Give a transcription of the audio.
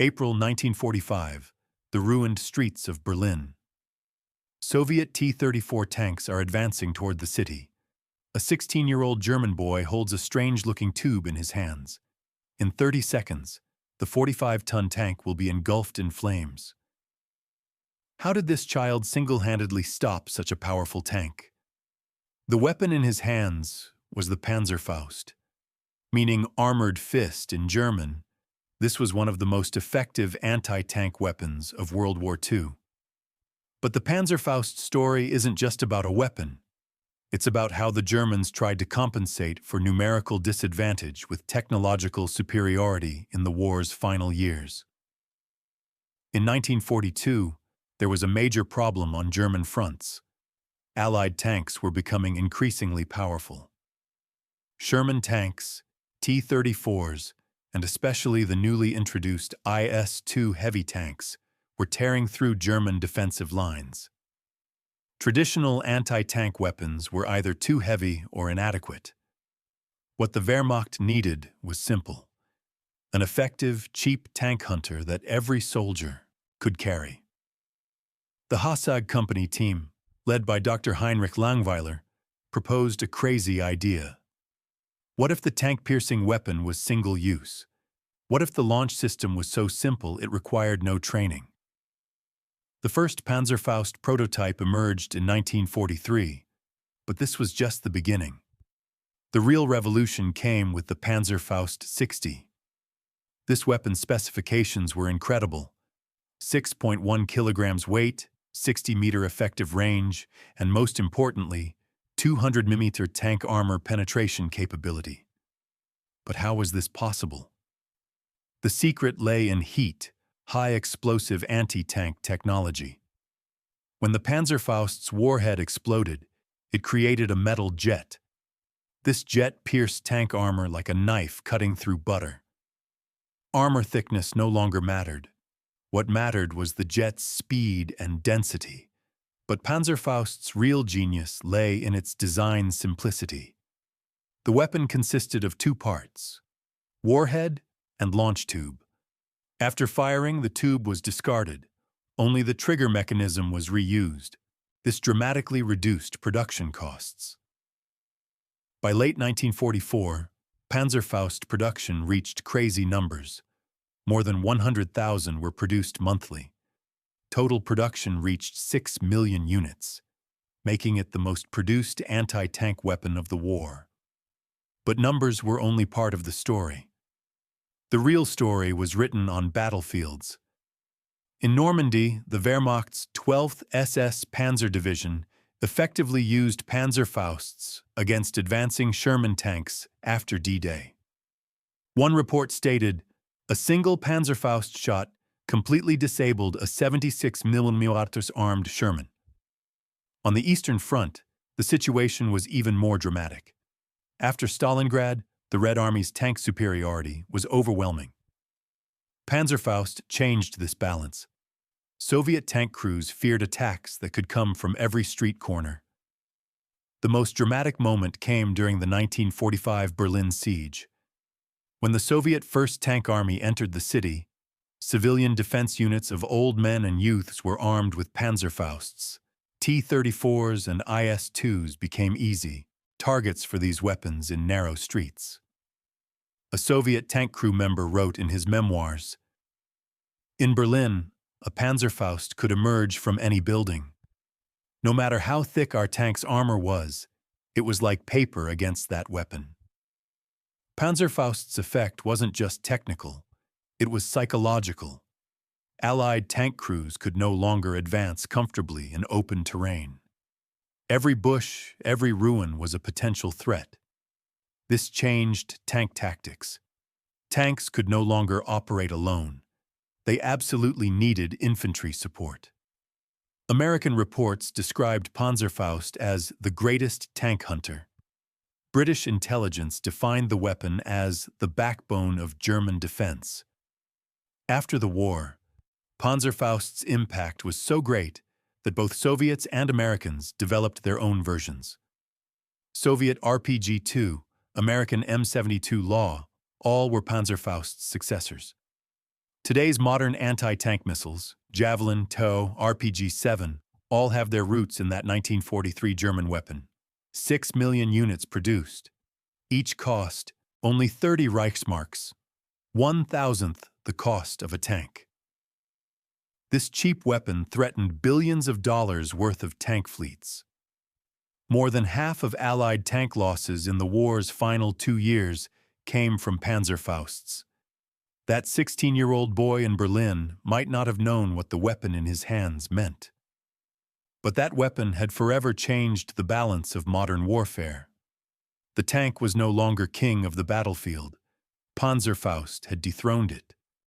April 1945, the ruined streets of Berlin. Soviet T-34 tanks are advancing toward the city. A 16-year-old German boy holds a strange-looking tube in his hands. In 30 seconds, the 45-ton tank will be engulfed in flames. How did this child single-handedly stop such a powerful tank? The weapon in his hands was the Panzerfaust, meaning armored fist in German. This was one of the most effective anti-tank weapons of World War II. But the Panzerfaust story isn't just about a weapon. It's about how the Germans tried to compensate for numerical disadvantage with technological superiority in the war's final years. In 1942, there was a major problem on German fronts. Allied tanks were becoming increasingly powerful. Sherman tanks, T-34s, and especially the newly introduced IS-2 heavy tanks were tearing through German defensive lines. Traditional anti-tank weapons were either too heavy or inadequate. What the Wehrmacht needed was simple: an effective, cheap tank hunter that every soldier could carry. The Hassag Company team, led by Dr. Heinrich Langweiler, proposed a crazy idea. What if the tank-piercing weapon was single-use? What if the launch system was so simple it required no training? The first Panzerfaust prototype emerged in 1943, but this was just the beginning. The real revolution came with the Panzerfaust 60. This weapon's specifications were incredible: 6.1 kilograms weight, 60-meter effective range, and most importantly, 200mm tank armor penetration capability. But how was this possible? The secret lay in heat, high-explosive anti-tank technology. When the Panzerfaust's warhead exploded, it created a metal jet. This jet pierced tank armor like a knife cutting through butter. Armor thickness no longer mattered. What mattered was the jet's speed and density. But Panzerfaust's real genius lay in its design simplicity. The weapon consisted of two parts: warhead and launch tube. After firing, the tube was discarded. Only the trigger mechanism was reused. This dramatically reduced production costs. By late 1944, Panzerfaust production reached crazy numbers. More than 100,000 were produced monthly. Total production reached 6 million units, making it the most produced anti-tank weapon of the war. But numbers were only part of the story. The real story was written on battlefields. In Normandy, the Wehrmacht's 12th SS Panzer Division effectively used Panzerfausts against advancing Sherman tanks after D-Day. One report stated, "A single Panzerfaust shot completely disabled a 76mm armed Sherman." On the Eastern Front, the situation was even more dramatic. After Stalingrad, the Red Army's tank superiority was overwhelming. Panzerfaust changed this balance. Soviet tank crews feared attacks that could come from every street corner. The most dramatic moment came during the 1945 Berlin siege. When the Soviet First Tank Army entered the city, civilian defense units of old men and youths were armed with Panzerfausts. T-34s and IS-2s became easy targets for these weapons in narrow streets. A Soviet tank crew member wrote in his memoirs, "In Berlin, a Panzerfaust could emerge from any building. No matter how thick our tank's armor was, it was like paper against that weapon." Panzerfaust's effect wasn't just technical, it was psychological. Allied tank crews could no longer advance comfortably in open terrain. Every bush, every ruin was a potential threat. This changed tank tactics. Tanks could no longer operate alone. They absolutely needed infantry support. American reports described Panzerfaust as the greatest tank hunter. British intelligence defined the weapon as the backbone of German defense. After the war, Panzerfaust's impact was so great that both Soviets and Americans developed their own versions. Soviet RPG-2, American M72 Law, all were Panzerfaust's successors. Today's modern anti-tank missiles, Javelin, TOW, RPG-7, all have their roots in that 1943 German weapon. 6 million units produced. Each cost only 30 Reichsmarks, 1,000th the cost of a tank. This cheap weapon threatened billions of dollars worth of tank fleets. More than half of Allied tank losses in the war's final 2 years came from Panzerfausts. That 16-year-old boy in Berlin might not have known what the weapon in his hands meant. But that weapon had forever changed the balance of modern warfare. The tank was no longer king of the battlefield. Panzerfaust had dethroned it.